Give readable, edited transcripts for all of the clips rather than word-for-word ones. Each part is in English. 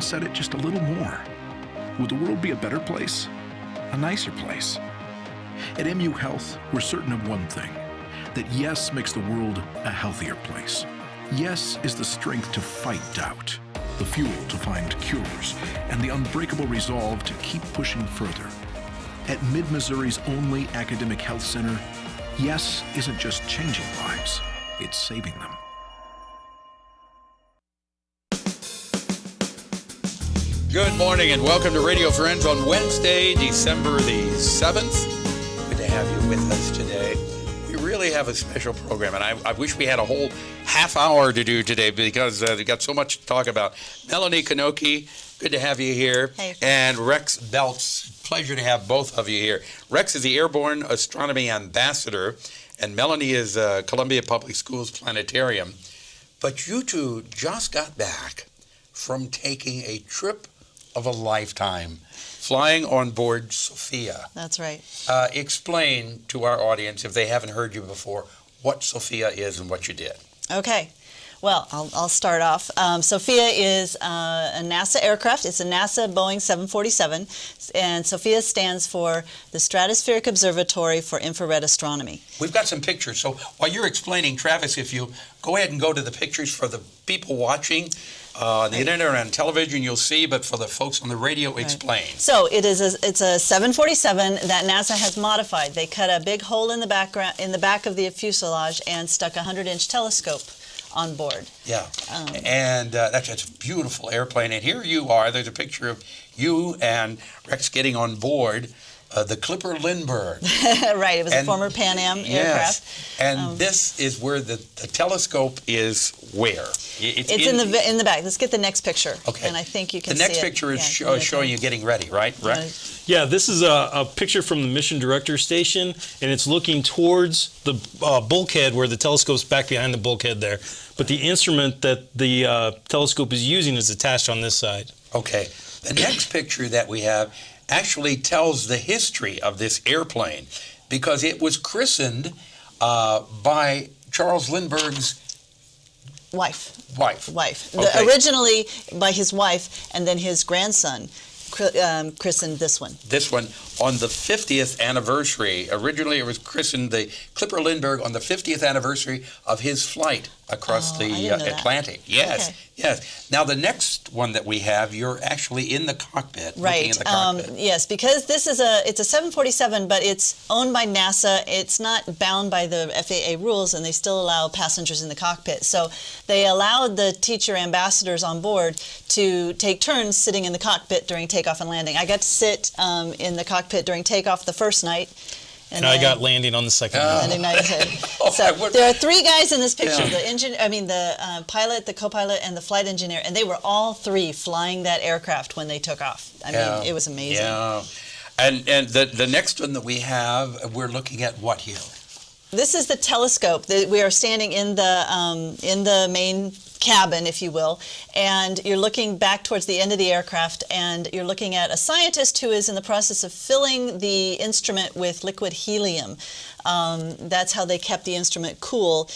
guess at it just a little more? Would the world be a better place? A nicer place? At MU Health, we're certain of one thing, that yes makes the world a healthier place. Yes is the strength to fight doubt, the fuel to find cures, and the unbreakable resolve to keep pushing further. At Mid-Missouri's only academic health center, yes isn't just changing lives, it's saving them. Good morning and welcome to Radio Friends on Wednesday, December the 7th. Good to have you with us today. We really have a special program, and I wish we had a whole half hour to do today because we've got so much to talk about. Melanie Knocke, good to have you here. Hey. And Rex Beltz, pleasure to have both of you here. Rex is the Airborne Astronomy Ambassador, and Melanie is Columbia Public Schools Planetarium. But you two just got back from taking a trip of a lifetime, flying on board SOFIA. That's right. Explain to our audience, if they haven't heard you before, what SOFIA is and what you did. Okay. Well, I'll start off. SOFIA is a NASA aircraft. It's a NASA Boeing 747, and SOFIA stands for the Stratospheric Observatory for Infrared Astronomy. We've got some pictures. So while you're explaining, Travis, if you go ahead and go to the pictures for the people watching, on the internet or on television, you'll see, but for the folks on the radio, explain. So it's a 747 that NASA has modified. They cut a big hole in the back of the fuselage and stuck a 100-inch telescope on board. Yeah, and that's a beautiful airplane. And here you are. There's a picture of you and Rex getting on board the Clipper Lindbergh. Right, it was a former Pan Am aircraft. Yes, and this is where the telescope is where? It's in the back. Let's get the next picture. Okay. And I think you can see the next it. picture is showing you getting ready, right? Rex? Yeah, this is a picture from the mission director station, and it's looking towards the bulkhead where the telescope's back behind the bulkhead there. But the instrument that the telescope is using is attached on this side. Okay. The next picture that we have actually tells the history of this airplane because it was christened by Charles Lindbergh's wife. Okay. Originally by his wife, and then his grandson christened this one. This one on the 50th anniversary. Originally, it was christened the Clipper Lindbergh on the 50th anniversary of his flight across the Atlantic. Yes, okay. Yes. Now, the next one that we have, you're actually in the cockpit. Right. Looking in the cockpit. Yes, because this is it's a 747, but it's owned by NASA. It's not bound by the FAA rules, and they still allow passengers in the cockpit. So they allowed the teacher ambassadors on board to take turns sitting in the cockpit during takeoff and landing. I got to sit in the cockpit during takeoff the first night. And I got landing on the second night. So there are three guys in this picture: the pilot, the co-pilot, and the flight engineer, and they were all three flying that aircraft when they took off. I mean, it was amazing. Yeah, and the next one that we have, we're looking at what here? This is the telescope. We are standing in the main cabin, if you will, and you're looking back towards the end of the aircraft, and you're looking at a scientist who is in the process of filling the instrument with liquid helium. That's how they kept the instrument cool,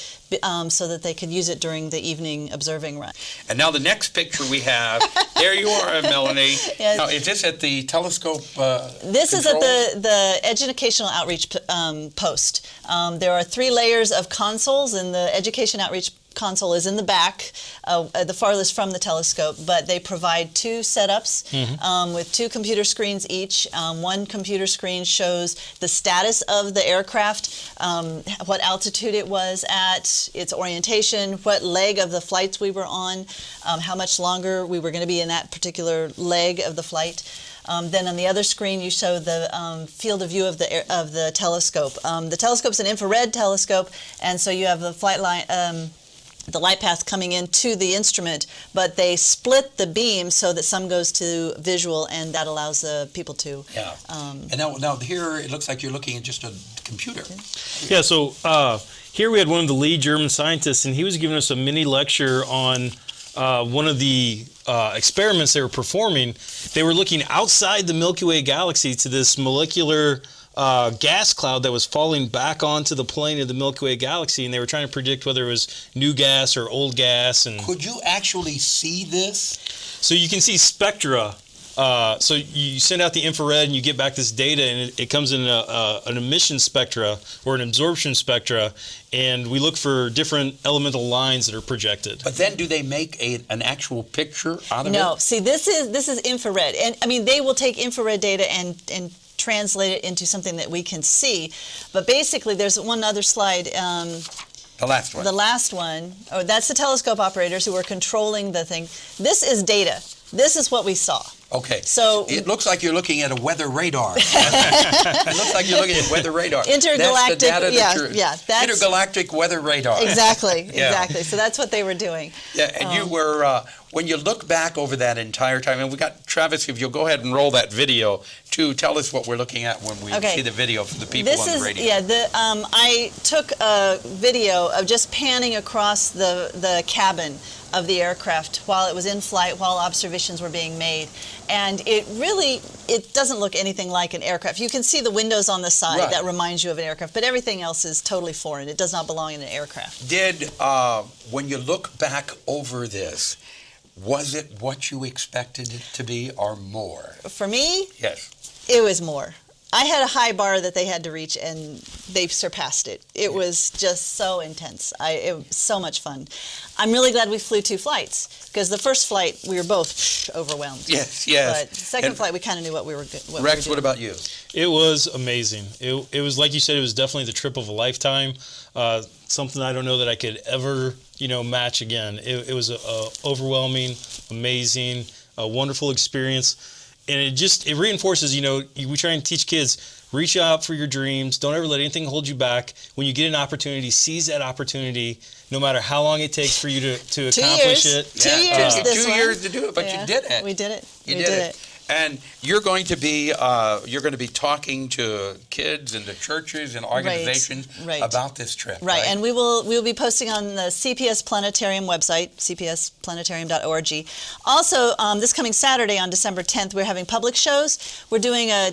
so that they could use it during the evening observing run. And now the next picture we have, there you are, Melanie. Yes. Now, is this at the telescope This is at control? the Educational Outreach Post. There are 3 layers of consoles, and the Education Outreach console is in the back, the farthest from the telescope, but they provide 2 setups with 2 computer screens each. One computer screen shows the status of the aircraft, what altitude it was at, its orientation, what leg of the flights we were on, how much longer we were going to be in that particular leg of the flight. Then on the other screen, you show the field of view of the telescope. The telescope's an infrared telescope, and so you have the flight line. The light path coming into the instrument, but they split the beam so that some goes to visual, and that allows the people to. Yeah. And now here it looks like you're looking at just a computer. Yeah. So here we had one of the lead German scientists, and he was giving us a mini lecture on one of the experiments they were performing. They were looking outside the Milky Way galaxy to this molecular gas cloud that was falling back onto the plane of the Milky Way galaxy, and they were trying to predict whether it was new gas or old gas. And Could you actually see this? so you can see spectra. So you send out the infrared and you get back this data, and it comes in an emission spectra or an absorption spectra, and we look for different elemental lines that are projected. But then do they make an actual picture out of it? No, see, this is infrared, and I mean they will take infrared data and translate it into something that we can see. But basically, there's one other slide. The last one. The last one. Oh, that's the telescope operators who are controlling the thing. This is data. This is what we saw. Okay. So it looks like you're looking at a weather radar. It looks like you're looking at weather radar. Intergalactic, That's the data that's intergalactic weather radar. exactly, Yeah. exactly. So that's what they were doing. Yeah, and you were when you look back over that entire time, and we got Travis. If you'll go ahead and roll that video to tell us what we're looking at when we Okay. see the video for the people This on is the radio. I took a video of just panning across the cabin of the aircraft while it was in flight, while observations were being made, and it doesn't look anything like an aircraft. You can see the windows on the side. Right. That reminds you of an aircraft, but everything else is totally foreign. It does not belong in an aircraft. Did when you look back over this, was it what you expected it to be or more? For me, Yes. it was more. I had a high bar that they had to reach, and they've surpassed it. It was just so intense. It was so much fun. I'm really glad we flew 2 flights, because the first flight we were both overwhelmed. Yes. But the second And flight we kind of knew what we were doing. Rex, what about you? It was amazing. It was, like you said, it was definitely the trip of a lifetime. Something I don't know that I could ever, match again. It was a overwhelming, amazing, a wonderful experience. And it reinforces, we try and teach kids, reach out for your dreams. Don't ever let anything hold you back. When you get an opportunity, seize that opportunity, no matter how long it takes for you to accomplish it. 2 years. It took you 2 years to do it, but you did it. We did it. You did it. And you're going to be talking to kids and to churches and organizations Right. about this trip. Right, and we will be posting on the CPS Planetarium website, cpsplanetarium.org. Also, this coming Saturday on December 10th, we're having public shows. We're doing a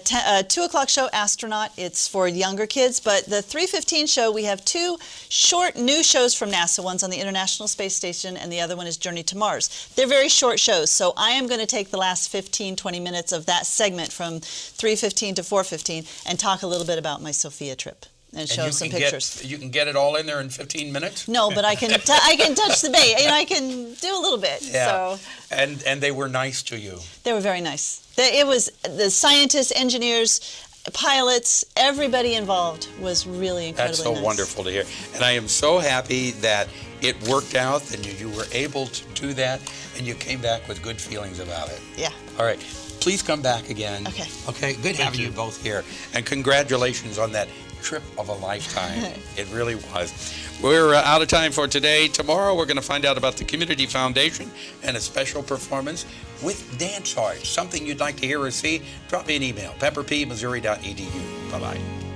2 o'clock show, Astronaut. It's for younger kids. But the 3:15 show, we have 2 short new shows from NASA. One's on the International Space Station, and the other one is Journey to Mars. They're very short shows, so I am going to take the last 15, 20 minutes of that segment from 3:15 to 4:15 and talk a little bit about my SOFIA trip and show some pictures. You can get it all in there in 15 minutes? No, but I can touch the bait. I can do a little bit. Yeah. So And they were nice to you. they were very nice. It was the scientists, engineers, pilots, everybody involved was really incredibly That's so nice. wonderful to hear. And I am so happy that it worked out and you were able to do that and you came back with good feelings about it. Yeah. All right. Please come back again. Okay. Okay. Good having you both here. And congratulations on that trip of a lifetime. It really was. We're out of time for today. Tomorrow we're going to find out about the Community Foundation and a special performance with dance arts. Something you'd like to hear or see? Drop me an email, pepperpmissouri.edu. Bye-bye.